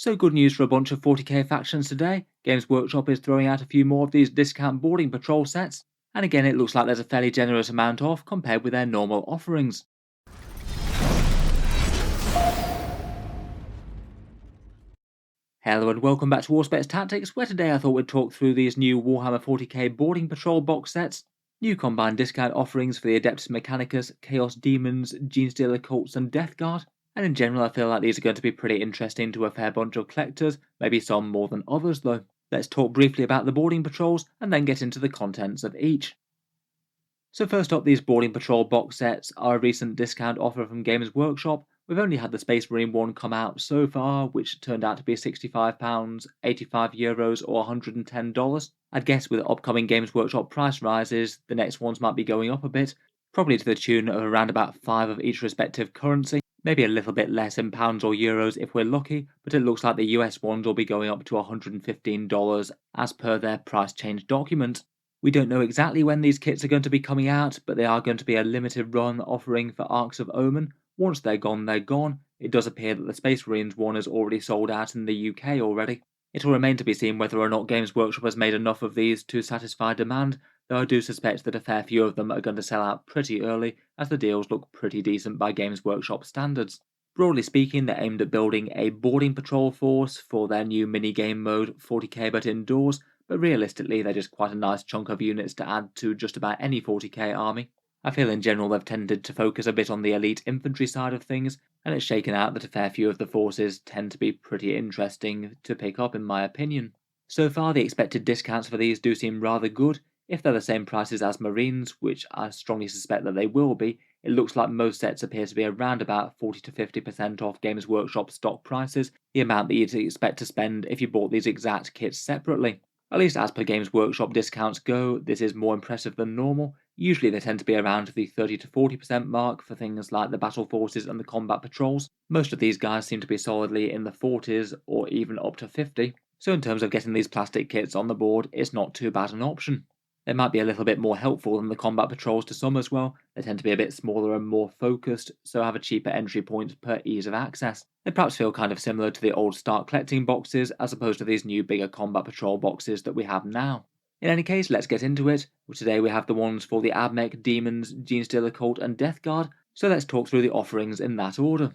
So good news for a bunch of 40k factions today. Games Workshop is throwing out a few more of these discount boarding patrol sets, and again it looks like there's a fairly generous amount off compared with their normal offerings. Hello and welcome back to Warspecs Tactics, where today I thought we'd talk through these new Warhammer 40k boarding patrol box sets, new combined discount offerings for the Adeptus Mechanicus, Chaos Demons, Genestealer Cults and Death Guard, and in general I feel like these are going to be pretty interesting to a fair bunch of collectors, maybe some more than others though. Let's talk briefly about the boarding patrols and then get into the contents of each. So first up, these boarding patrol box sets are a recent discount offer from Games Workshop. We've only had the Space Marine one come out so far, which turned out to be £65, €85 or $110. I'd guess with upcoming Games Workshop price rises, the next ones might be going up a bit, probably to the tune of around about 5 of each respective currency, maybe a little bit less in pounds or euros if we're lucky, but it looks like the US ones will be going up to $115 as per their price change document. We don't know exactly when these kits are going to be coming out, but they are going to be a limited run offering for Arcs of Omen. Once they're gone, they're gone. It does appear that the Space Marines one is already sold out in the UK already. It'll remain to be seen whether or not Games Workshop has made enough of these to satisfy demand, though I do suspect that a fair few of them are going to sell out pretty early, as the deals look pretty decent by Games Workshop standards. Broadly speaking, they're aimed at building a boarding patrol force for their new mini-game mode 40k but indoors, but realistically they're just quite a nice chunk of units to add to just about any 40k army. I feel in general they've tended to focus a bit on the elite infantry side of things, and it's shaken out that a fair few of the forces tend to be pretty interesting to pick up in my opinion. So far the expected discounts for these do seem rather good. If they're the same prices as Marines, which I strongly suspect that they will be, it looks like most sets appear to be around about 40 to 50% off Games Workshop stock prices, the amount that you'd expect to spend if you bought these exact kits separately. At least as per Games Workshop discounts go, this is more impressive than normal. Usually they tend to be around the 30 to 40% mark for things like the battle forces and the combat patrols. Most of these guys seem to be solidly in the 40s or even up to 50, so in terms of getting these plastic kits on the board, it's not too bad an option. They might be a little bit more helpful than the combat patrols to some as well. They tend to be a bit smaller and more focused, so have a cheaper entry point per ease of access. They perhaps feel kind of similar to the old start collecting boxes as opposed to these new bigger combat patrol boxes that we have now. In any case, let's get into it. Today we have the ones for the Admech, Daemons, Genestealer Cult and Death Guard, so let's talk through the offerings in that order.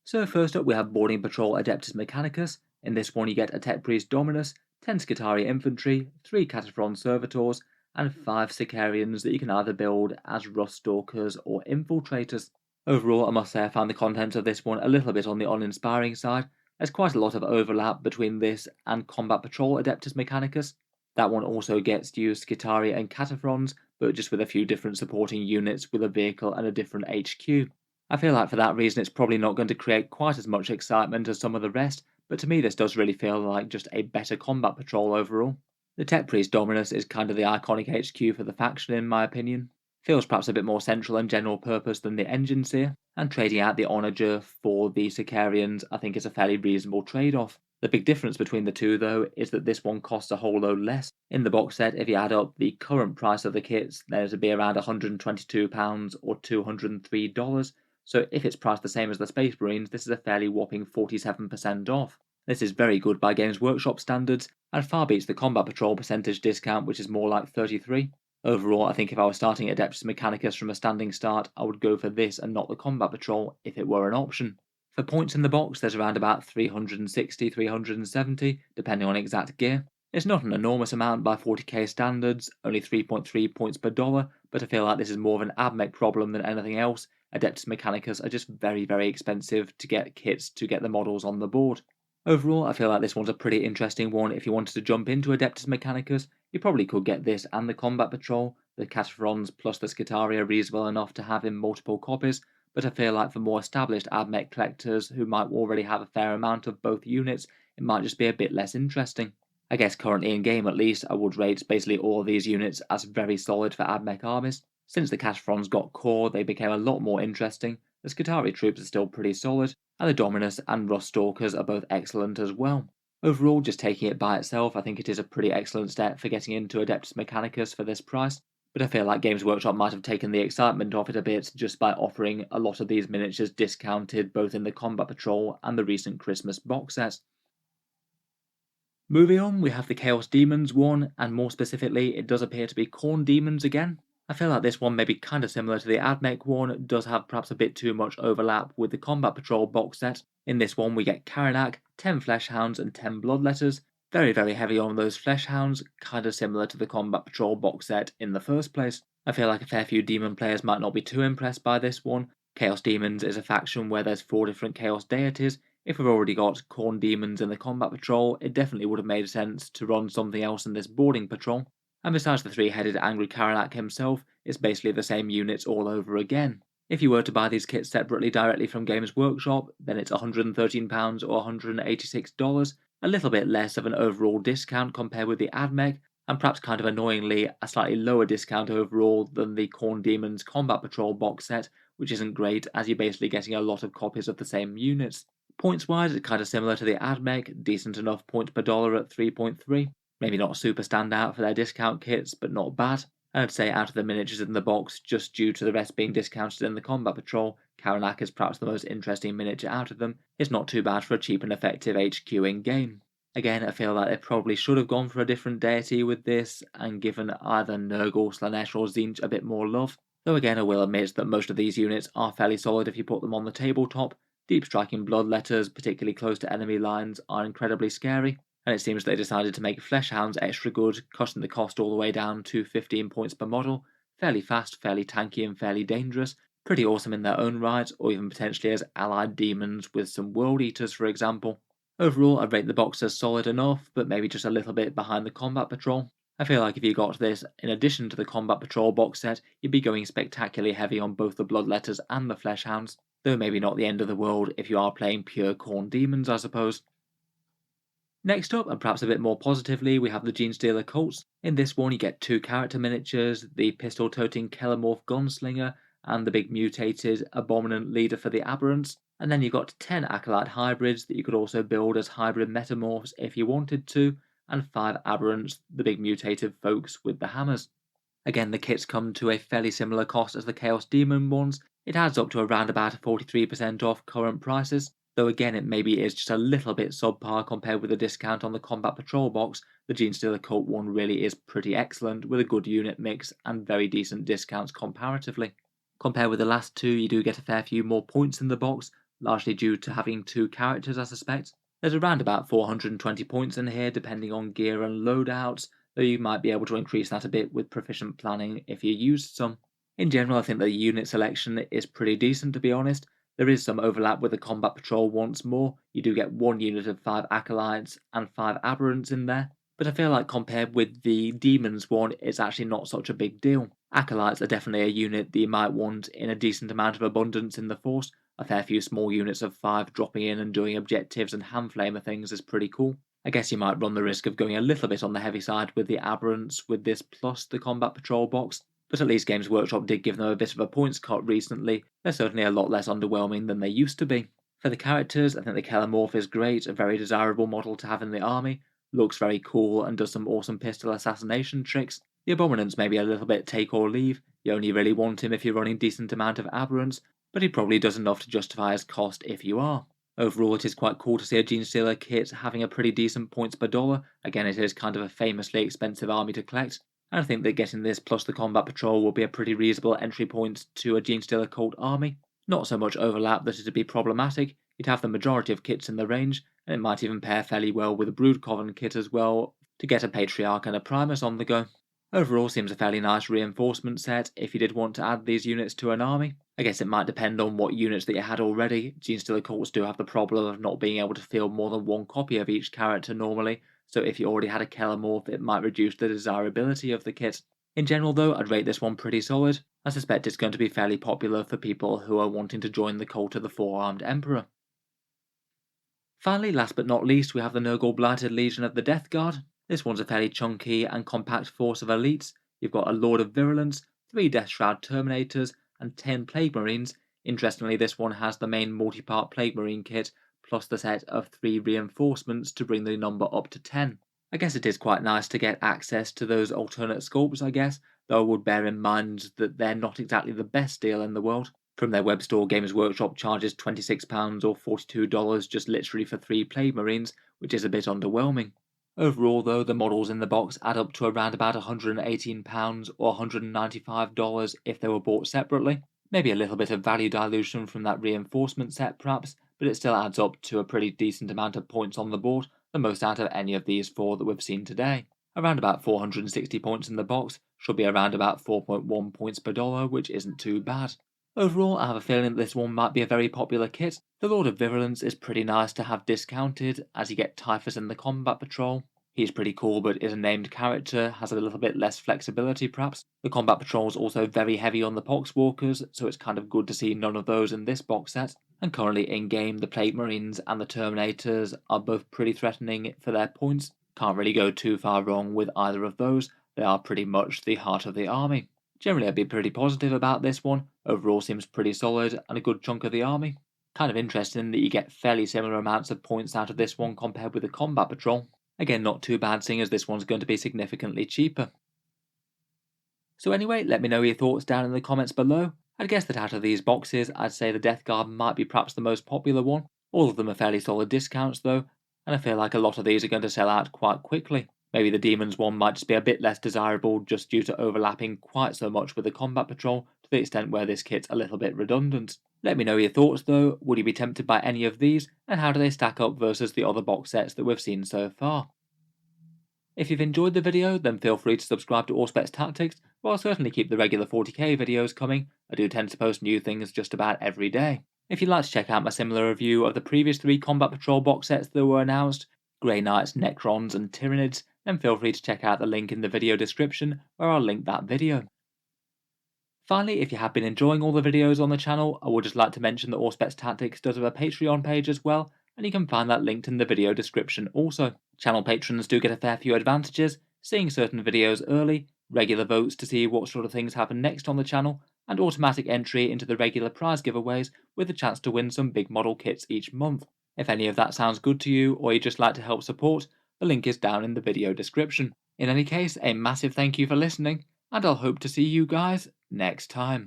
So first up we have Boarding Patrol Adeptus Mechanicus. In this one you get a Tech Priest Dominus, 10 Skitarii Infantry, 3 Cataphron Servitors, and 5 Sicarians that you can either build as Rust Stalkers or Infiltrators. Overall, I must say I found the contents of this one a little bit on the uninspiring side. There's quite a lot of overlap between this and Combat Patrol Adeptus Mechanicus. That one also gets you Skitarii and Cataphrons, but just with a few different supporting units with a vehicle and a different HQ. I feel like for that reason it's probably not going to create quite as much excitement as some of the rest, but to me this does really feel like just a better combat patrol overall. The Tech Priest Dominus is kind of the iconic HQ for the faction in my opinion. Feels perhaps a bit more central and general purpose than the Enginseer, and trading out the Onager for the Sicarians I think is a fairly reasonable trade-off. The big difference between the two though is that this one costs a whole load less. In the box set, if you add up the current price of the kits, there's to be around £122 or $203. So if it's priced the same as the Space Marines, this is a fairly whopping 47% off. This is very good by Games Workshop standards, and far beats the Combat Patrol percentage discount, which is more like 33. Overall, I think if I was starting Adeptus Mechanicus from a standing start, I would go for this and not the Combat Patrol if it were an option. For points in the box, there's around about 360, 370, depending on exact gear. It's not an enormous amount by 40k standards, only 3.3 points per dollar, but I feel like this is more of an Admech problem than anything else. Adeptus Mechanicus are just very expensive to get kits to get the models on the board. Overall, I feel like this one's a pretty interesting one. If you wanted to jump into Adeptus Mechanicus, you probably could get this and the Combat Patrol. The Cataphrons plus the Skitarii are reasonable enough to have in multiple copies, but I feel like for more established Admech collectors who might already have a fair amount of both units, it might just be a bit less interesting. I guess currently in game at least, I would rate basically all of these units as very solid for Admech armies. Since the Cataphrons got core, they became a lot more interesting. The Skitarii troops are still pretty solid, and the Dominus and Rust Stalkers are both excellent as well. Overall, just taking it by itself, I think it is a pretty excellent step for getting into Adeptus Mechanicus for this price. but I feel like Games Workshop might have taken the excitement off it a bit just by offering a lot of these miniatures discounted both in the Combat Patrol and the recent Christmas box sets. Moving on, we have the Chaos Demons one, and more specifically, it does appear to be Khorne Demons again. I feel like this one may be kind of similar to the Admech one, it does have perhaps a bit too much overlap with the Combat Patrol box set. In this one, we get Karanak, 10 Fleshhounds and 10 Bloodletters. Very, very heavy on those Fleshhounds, kind of similar to the Combat Patrol box set in the first place. I feel like a fair few Demon players might not be too impressed by this one. Chaos Demons is a faction where there's 4 different Chaos deities. If we've already got Khorne Demons in the Combat Patrol, it definitely would have made sense to run something else in this boarding patrol. And besides the 3-headed Angry Karanak himself, it's basically the same units all over again. If you were to buy these kits separately directly from Games Workshop, then it's £113 or $186, a little bit less of an overall discount compared with the Admech, and perhaps kind of annoyingly a slightly lower discount overall than the Khorne Demons Combat Patrol box set, which isn't great as you're basically getting a lot of copies of the same units. Points wise, it's kind of similar to the Admech, decent enough points per dollar at 3.3. Maybe not super standout for their discount kits, but not bad. And I'd say out of the miniatures in the box, just due to the rest being discounted in the Combat Patrol, Karanak is perhaps the most interesting miniature out of them. It's not too bad for a cheap and effective HQ in game. Again, I feel like they probably should have gone for a different deity with this, and given either Nurgle, Slanesh or Tzeentch a bit more love. Though again, I will admit that most of these units are fairly solid if you put them on the tabletop. Deep striking Bloodletters, particularly close to enemy lines, are incredibly scary, and it seems they decided to make Fleshhounds extra good, cutting the cost all the way down to 15 points per model. Fairly fast, fairly tanky and fairly dangerous, pretty awesome in their own right, or even potentially as allied demons with some World Eaters for example. Overall, I'd rate the box as solid enough, but maybe just a little bit behind the Combat Patrol. I feel like if you got this in addition to the Combat Patrol box set, you'd be going spectacularly heavy on both the Bloodletters and the Fleshhounds, though maybe not the end of the world if you are playing pure Khorne Demons, I suppose. Next up, and perhaps a bit more positively, we have the Genestealer Cults. In this one, you get 2 character miniatures, the pistol-toting Kelemorph Gunslinger, and the big mutated Abominant leader for the Aberrants. And then you've got 10 Acolyte hybrids that you could also build as hybrid metamorphs if you wanted to, and 5 Aberrants, the big mutated folks with the hammers. Again, the kits come to a fairly similar cost as the Chaos Demon ones. It adds up to around about 43% off current prices, though again it maybe is just a little bit subpar compared with the discount on the Combat Patrol box. The Genestealer Cult one really is pretty excellent, with a good unit mix and very decent discounts comparatively. Compared with the last two, you do get a fair few more points in the box, largely due to having 2 characters I suspect. There's around about 420 points in here depending on gear and loadouts, though you might be able to increase that a bit with proficient planning if you used some. In general, I think the unit selection is pretty decent to be honest. There is some overlap with the Combat Patrol once more. You do get 1 unit of 5 Acolytes and 5 Aberrants in there, but I feel like compared with the Demons one, it's actually not such a big deal. Acolytes are definitely a unit that you might want in a decent amount of abundance in the Force. A fair few small units of 5 dropping in and doing objectives and handflamer things is pretty cool. I guess you might run the risk of going a little bit on the heavy side with the Aberrants with this plus the Combat Patrol box, but at least Games Workshop did give them a bit of a points cut recently. They're certainly a lot less underwhelming than they used to be. For the characters, I think the Kelemorph is great, a very desirable model to have in the army, looks very cool and does some awesome pistol assassination tricks. The Abominant's maybe a little bit take or leave, you only really want him if you're running decent amount of Aberrants, but he probably does enough to justify his cost if you are. Overall, it is quite cool to see a Genestealer kit having a pretty decent points per dollar. Again, it is kind of a famously expensive army to collect, and I think that getting this plus the Combat Patrol will be a pretty reasonable entry point to a Genestealer Cult army. Not so much overlap that it'd be problematic, you'd have the majority of kits in the range, and it might even pair fairly well with a Brood Coven kit as well to get a Patriarch and a Primus on the go. Overall, seems a fairly nice reinforcement set if you did want to add these units to an army. I guess it might depend on what units that you had already. Genestealer Cults do have the problem of not being able to field more than 1 copy of each character normally, so if you already had a Kelemorph it might reduce the desirability of the kit. In general though, I'd rate this one pretty solid. I suspect it's going to be fairly popular for people who are wanting to join the cult of the 4-armed Emperor. Finally, last but not least, we have the Nurgle Blighted Legion of the Death Guard. This one's a fairly chunky and compact force of elites. You've got a Lord of Virulence, 3 Death Shroud Terminators, and 10 Plague Marines. Interestingly, this one has the main multi-part Plague Marine kit, plus the set of 3 reinforcements to bring the number up to 10. I guess it is quite nice to get access to those alternate sculpts, I guess, though I would bear in mind that they're not exactly the best deal in the world. From their web store, Games Workshop charges £26 or $42 just literally for 3 Plague Marines, which is a bit underwhelming. Overall though, the models in the box add up to around about £118 or $195 if they were bought separately. Maybe a little bit of value dilution from that reinforcement set perhaps, but it still adds up to a pretty decent amount of points on the board, the most out of any of these 4 that we've seen today. Around about 460 points in the box should be around about 4.1 points per dollar, which isn't too bad. Overall, I have a feeling that this one might be a very popular kit. The Lord of Virulence is pretty nice to have discounted, as you get Typhus in the Combat Patrol. He's pretty cool, but is a named character, has a little bit less flexibility perhaps. The Combat Patrol is also very heavy on the Poxwalkers, so it's kind of good to see none of those in this box set. And currently in-game, the Plague Marines and the Terminators are both pretty threatening for their points. Can't really go too far wrong with either of those, they are pretty much the heart of the army. Generally I'd be pretty positive about this one, overall seems pretty solid and a good chunk of the army. Kind of interesting that you get fairly similar amounts of points out of this one compared with the Combat Patrol. Again, not too bad seeing as this one's going to be significantly cheaper. So anyway, let me know your thoughts down in the comments below. I'd guess that out of these boxes, I'd say the Death Guard might be perhaps the most popular one. All of them are fairly solid discounts though, and I feel like a lot of these are going to sell out quite quickly. Maybe the Demons one might just be a bit less desirable just due to overlapping quite so much with the Combat Patrol to the extent where this kit's a little bit redundant. Let me know your thoughts though, would you be tempted by any of these, and how do they stack up versus the other box sets that we've seen so far? If you've enjoyed the video, then feel free to subscribe to Auspex Tactics, where I'll certainly keep the regular 40k videos coming. I do tend to post new things just about every day. If you'd like to check out my similar review of the previous 3 Combat Patrol box sets that were announced, Grey Knights, Necrons and Tyranids, then feel free to check out the link in the video description where I'll link that video. Finally, if you have been enjoying all the videos on the channel, I would just like to mention that Auspex Tactics does have a Patreon page as well, and you can find that linked in the video description also. Channel patrons do get a fair few advantages, seeing certain videos early, regular votes to see what sort of things happen next on the channel, and automatic entry into the regular prize giveaways with a chance to win some big model kits each month. If any of that sounds good to you, or you'd just like to help support, the link is down in the video description. In any case, a massive thank you for listening, and I'll hope to see you guys next time.